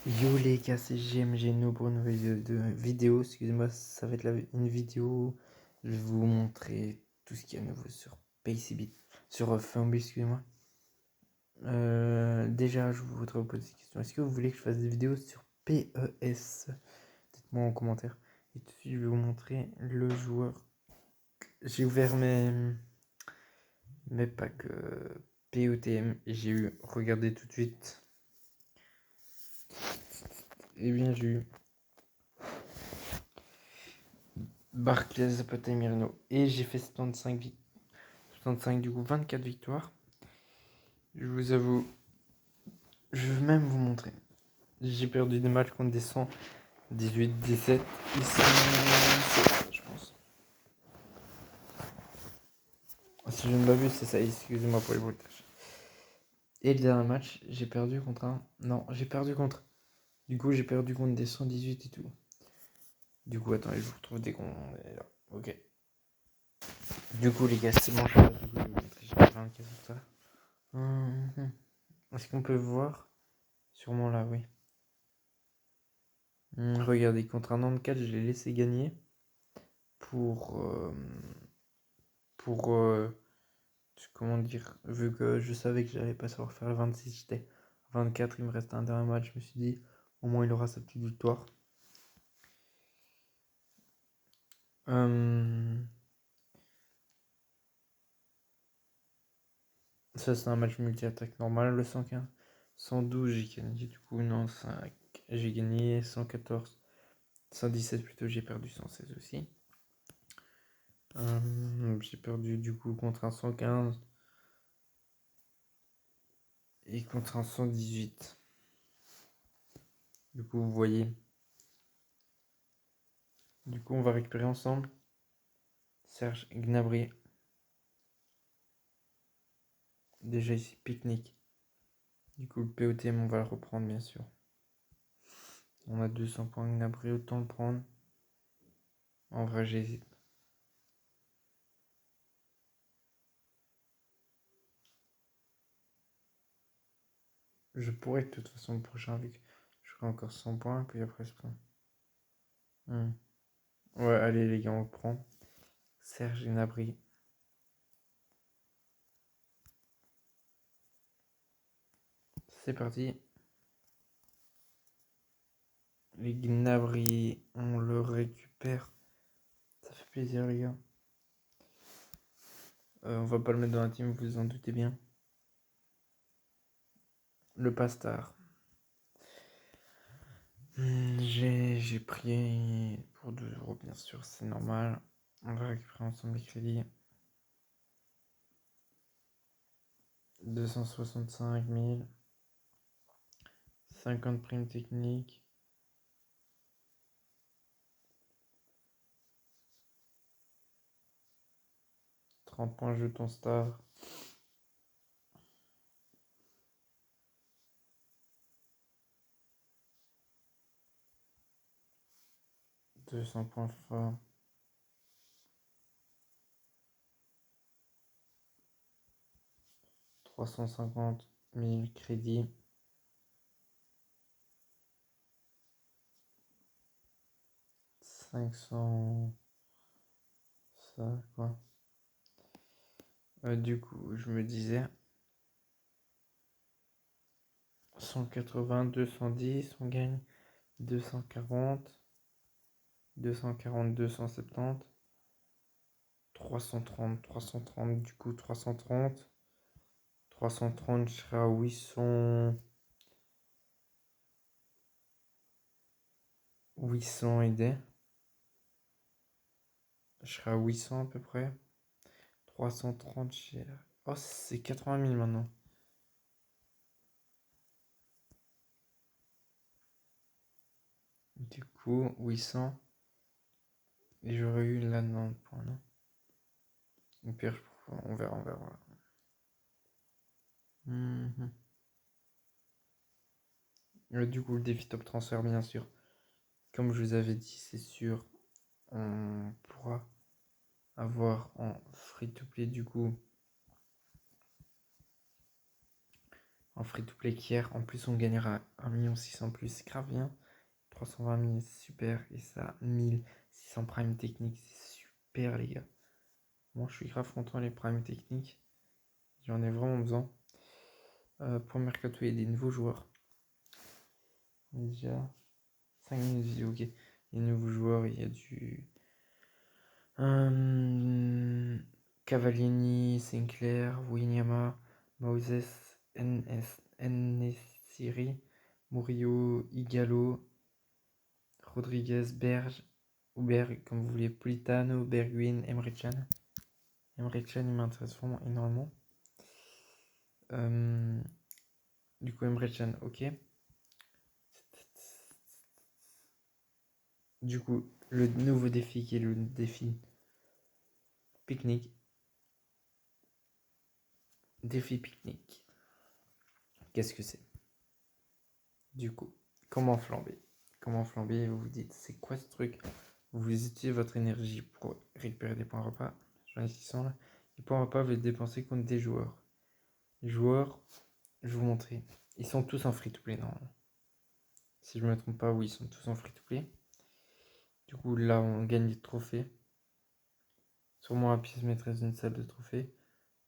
Yo les gars, c'est GMG No pour une nouvelle vidéo. Excusez-moi, ça va être une vidéo. Je vais vous montrer tout ce qu'il y a de nouveau sur PCB, sur Fumble, excusez-moi. Déjà, je voudrais vous poser une question. Est-ce que vous voulez que je fasse des vidéos sur PES? Dites-moi en commentaire. Et tout de suite, je vais vous montrer le joueur. J'ai ouvert mes packs POTM et j'ai eu, regardez tout de suite. Eh bien, j'ai eu Barclays, Zapata et Mirno. Et j'ai fait 75 du coup 24 victoires. Je vous avoue, je vais même vous montrer. J'ai perdu des matchs contre des 100, 18, 17, ici, je pense. Si je ne m'abuse, c'est ça, excusez-moi pour les bruitages. Et le dernier match, j'ai perdu contre un... Non, j'ai perdu contre... Du coup, j'ai perdu contre des 118 et tout. Du coup, attendez, je vous retrouve dès qu'on est là. Ok. Du coup, les gars, c'est bon, je vais vous montrer. J'ai 24 victoires. Est-ce qu'on peut voir? Sûrement là, oui. Regardez, contre un Nantes, je l'ai laissé gagner pour, pour comment dire, vu que je savais que j'allais pas savoir faire le 26, j'étais 24, il me reste un dernier match, je me suis dit, au moins il aura sa petite victoire. Ça c'est un match multi-attaque normal, le 115. 112 j'ai gagné, du coup non, 5 j'ai gagné, 114, 117 plutôt, j'ai perdu 116 aussi. J'ai perdu du coup contre un 115 et contre un 118. Du coup, vous voyez. Du coup, on va récupérer ensemble Serge Gnabry. Déjà ici, pique-nique. Du coup, le POTM, on va le reprendre, bien sûr. On a 200 points Gnabry, autant le prendre. En vrai, j'hésite. Je pourrais, de toute façon, le prochain, avec je ferai encore 100 points, puis après, je prends. Ouais, allez, les gars, on le prend. Serge Gnabry. C'est parti. Les Gnabry, on le récupère. Ça fait plaisir, les gars. On va pas le mettre dans la team, vous vous en doutez bien. Le Pastard. J'ai pris pour 2 € bien sûr, c'est normal. On va récupérer ensemble les crédits. 265 000. 50 primes techniques. 30 points jetons star. 200 points forts. 350 000 crédits. 500. Ça, quoi. Du coup, je me disais 180, 210, on gagne 240, 240, 270, 330, 330, du coup 330, 330, je serai à 800, 800 et des. Je serai à 800 à peu près. 330, oh, c'est 80 000 maintenant. Du coup, 800. Et j'aurais eu la 90 points, non? Au pire, on verra, on verra. Du coup, le défi top transfert, bien sûr. Comme je vous avais dit, c'est sûr, on pourra avoir en free to play, du coup, en free-to-play qu'hier. En plus, on gagnera 1 600 000 plus, c'est grave bien. 320 000, c'est super. Et ça, 1600 prime technique, c'est super, les gars. Moi, je suis grave content, les prime techniques. J'en ai vraiment besoin. Pour Mercato, il y a des nouveaux joueurs. Déjà, 5 minutes de vidéo, ok. Les nouveaux joueurs, il y a du Cavallini, Sinclair, Winyama, Moses, Nesiri, Murillo, Igalo, Rodriguez, Berge, ou Berg, comme vous voulez, Politano, Bergwijn, Emre Can. Emre Can, il m'intéresse vraiment énormément. Du coup, Emre Can, ok. Du coup, le nouveau défi qui est le défi pique-nique. Défi pique-nique. Qu'est-ce que c'est? Du coup, comment flamber? Comment flamber? Vous vous dites, c'est quoi ce truc? Vous utilisez votre énergie pour récupérer des points repas. J'en ai 600 là. Les points repas, vous les dépensez contre des joueurs. Les joueurs, je vais vous montrer. Ils sont tous en free-to-play normalement. Si je me trompe pas, oui, ils sont tous en free-to-play. Du coup, là, on gagne des trophées. Sûrement la pièce maîtresse d'une salle de trophées.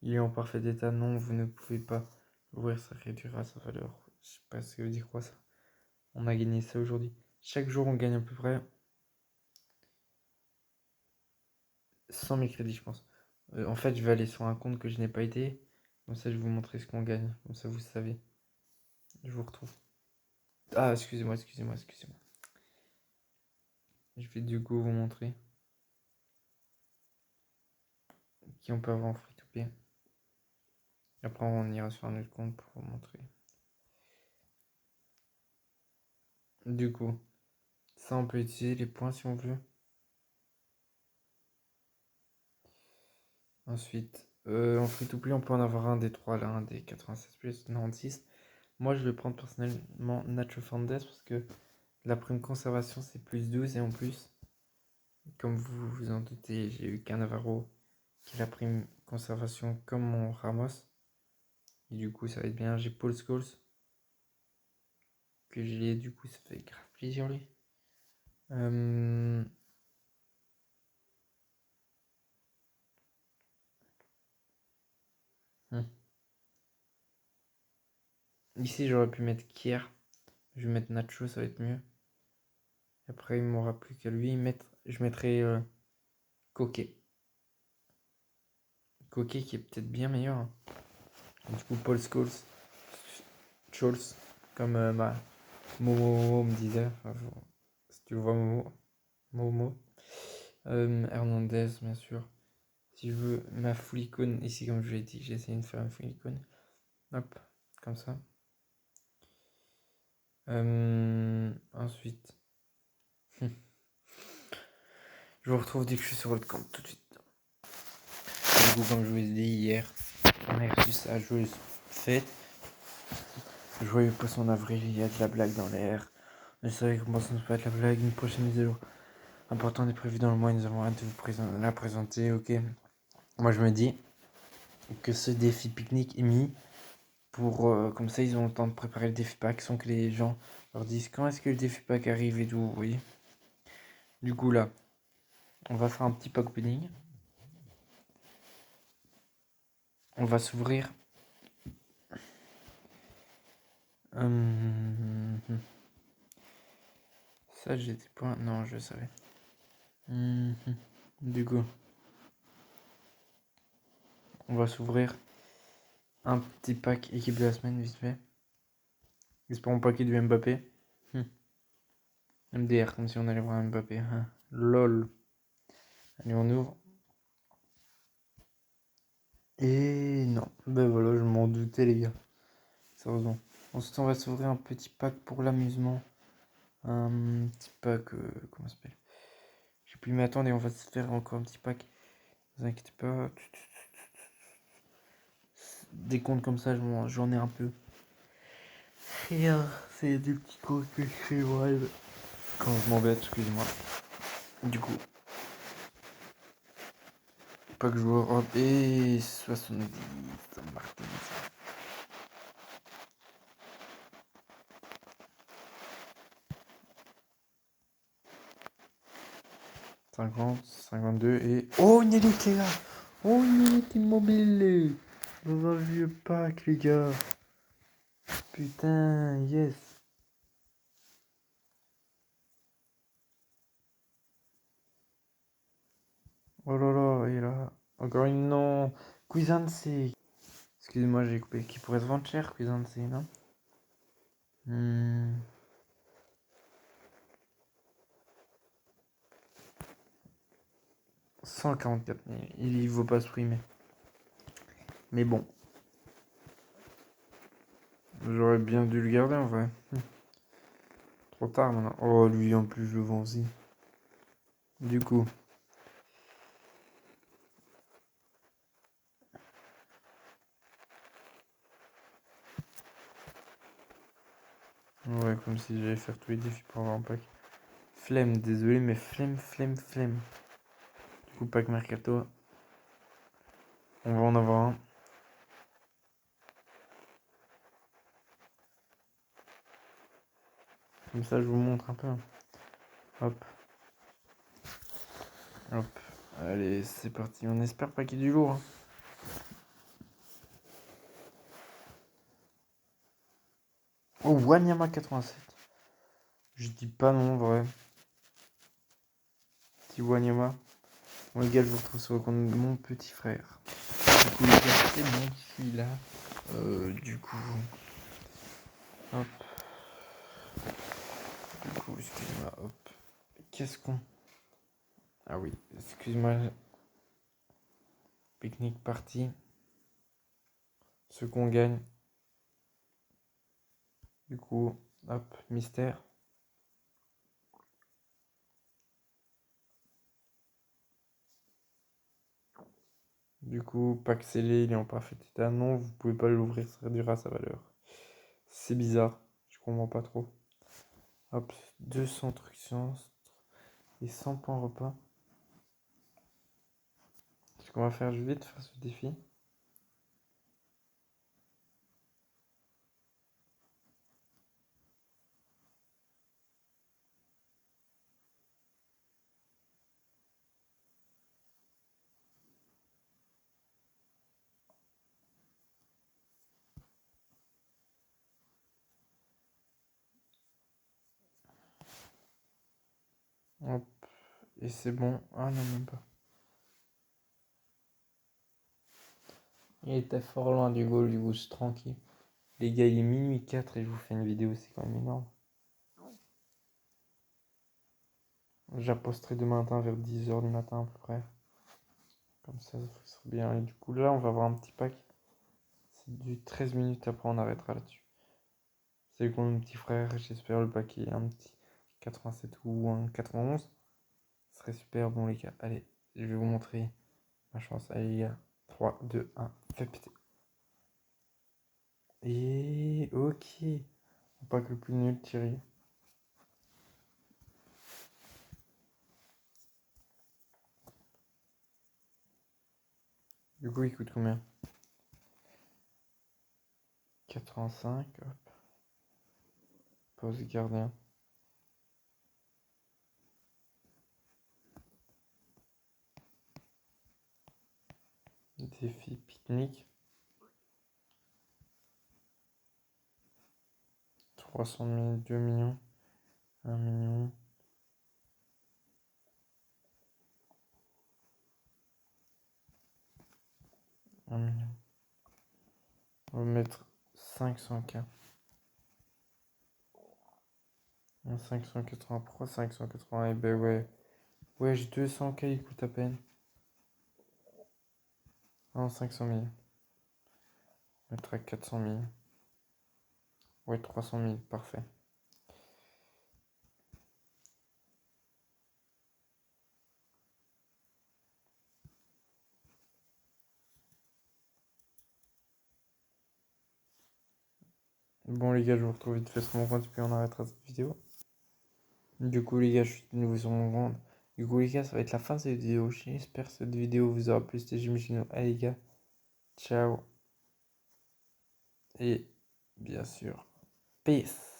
Il est en parfait état. Non, vous ne pouvez pas l'ouvrir, ça réduira sa valeur. Je sais pas ce que veut dire quoi ça. On a gagné ça aujourd'hui. Chaque jour, on gagne à peu près 100 000 crédits, je pense. En fait, je vais aller sur un compte que je n'ai pas été. Comme ça, je vais vous montrer ce qu'on gagne. Comme ça, vous savez. Je vous retrouve. Ah, excusez-moi. Je vais du coup vous montrer qui on peut avoir en free to play. Après, on ira sur un autre compte pour vous montrer. Du coup, ça, on peut utiliser les points si on veut. Ensuite, en free to play, on peut en avoir un des 3 là, un des 87 plus, 96. Moi, je vais prendre personnellement Nacho Fandes parce que la prime conservation c'est plus 12 et en plus, comme vous vous en doutez, j'ai eu Cannavaro qui est la prime conservation comme mon Ramos. Et du coup, ça va être bien. J'ai Paul Scholes que j'ai, du coup, ça fait grave plaisir lui. Ici, j'aurais pu mettre Kier. Je vais mettre Nacho, ça va être mieux. Après, il m'aura plus qu'à lui mettre. Je mettrai Coquet. Coquet qui est peut-être bien meilleur, hein. Du coup, Paul Scholes, Scholes, comme Momo me disait. Enfin, si tu vois Momo. Hernandez, bien sûr. Si je veux ma full icône, ici, comme je l'ai dit, j'ai essayé de faire une full icône. Hop, comme ça. Ensuite, je vous retrouve dès que je suis sur votre compte tout de suite. Du coup, comme je vous ai dit hier, on a reçu ça joueuse fête. Joyeux poisson d'avril, il y a de la blague dans l'air. Je savais comment ça ne peut pas être la blague. Une prochaine vidéo importante est prévue dans le mois. Nous avons hâte de vous la présenter. Ok. Moi, je me dis que ce défi pique-nique est mis pour comme ça, ils ont le temps de préparer le défi pack sans que les gens leur disent quand est-ce que le défi pack arrive et tout. Vous voyez. Du coup, là, on va faire un petit pack opening. On va s'ouvrir. Ça, j'ai des points. Non, je savais. Du coup, on va s'ouvrir un petit pack équipe de la semaine, vite fait. Espérons pas qu'il y ait du Mbappé. MDR, comme si on allait voir Mbappé. Hein. LOL. Allez, on ouvre. Et non. Ben voilà, je m'en doutais, les gars. Sérieusement. Ensuite, on va s'ouvrir un petit pack pour l'amusement. Un petit pack. Comment ça s'appelle? Je sais plus, mais attendez, on va se faire encore un petit pack. Ne vous inquiétez pas. Des comptes comme ça, j'en ai un peu. Rien, c'est des petits comptes que je fais, bref. Quand je m'embête, excusez-moi. Du coup, pack joueur hop et 70 Martinez. 50, 52 et... Oh, une élite, les gars! Oh, une élite immobile! Dans un vieux pack, les gars! Putain, yes! Oh là là, et là... Encore une non! Cuisance! Excusez-moi, j'ai coupé. Qui pourrait se vendre cher, Cuisance, non? 144 000. Il vaut pas ce prix, mais bon. J'aurais bien dû le garder en vrai. Trop tard maintenant. Oh, lui en plus, je le vends aussi. Du coup. Ouais, comme si j'allais faire tous les défis pour avoir un pack. Flemme, désolé, mais flemme. Du coup, pack Mercato. On va en avoir un. Comme ça, je vous montre un peu. Hop. Hop. Allez, c'est parti. On espère pas qu'il y ait du lourd. Hein. Oh, Wanyama 87. Je dis pas non, vrai. Petit Wanyama. Bon, les gars, je vous retrouve sur le compte de mon petit frère. Du coup, les gars, c'est bon, je suis là. Du coup. Hop. Du coup, excusez-moi, hop. Qu'est-ce qu'on... Ah oui, excuse-moi. Pique-nique parti. Ce qu'on gagne. Du coup, hop, mystère. Du coup, pack scellé, il est en parfait état. Non, vous pouvez pas l'ouvrir, ça réduira sa valeur. C'est bizarre, je comprends pas trop. Hop, 200 trucs sciences et 100 points repas. Ce qu'on va faire, je vais vite faire ce défi. Hop, et c'est bon. Ah non, même pas. Il était fort loin du goal, du coup, c'est tranquille. Les gars, il est minuit 4 et je vous fais une vidéo, c'est quand même énorme. J'apposterai demain matin vers 10h du matin à peu près. Comme ça serait bien. Et du coup, là, on va avoir un petit pack. C'est du 13 minutes, après on arrêtera là-dessus. Salut mon petit frère, j'espère le paquet un petit 87 ou un 91. Ce serait super bon les gars. Allez, je vais vous montrer ma chance. Allez les gars, 3, 2, 1, fais péter. Et ok. On pack le plus nul, Thierry. Du coup, il coûte combien? 85, hop. Pause gardien. Défi pique-nique. 300 000, 2 millions, 1 million. Un million. On va mettre 500K. 580, pourquoi 580? Eh ben ouais. Ouais, j'ai 200K, il coûte à peine. Non, 500 000. On mettra 400 000. Ouais, 300 000, parfait. Bon les gars, je vous retrouve vite fait sur mon compte, puis on arrêtera cette vidéo. Du coup les gars, je suis de nouveau sur mon compte. Du coup les gars, ça va être la fin de cette vidéo. J'espère que cette vidéo vous aura plu. C'était Jimmy Chino. Allez les gars, ciao. Et bien sûr, peace.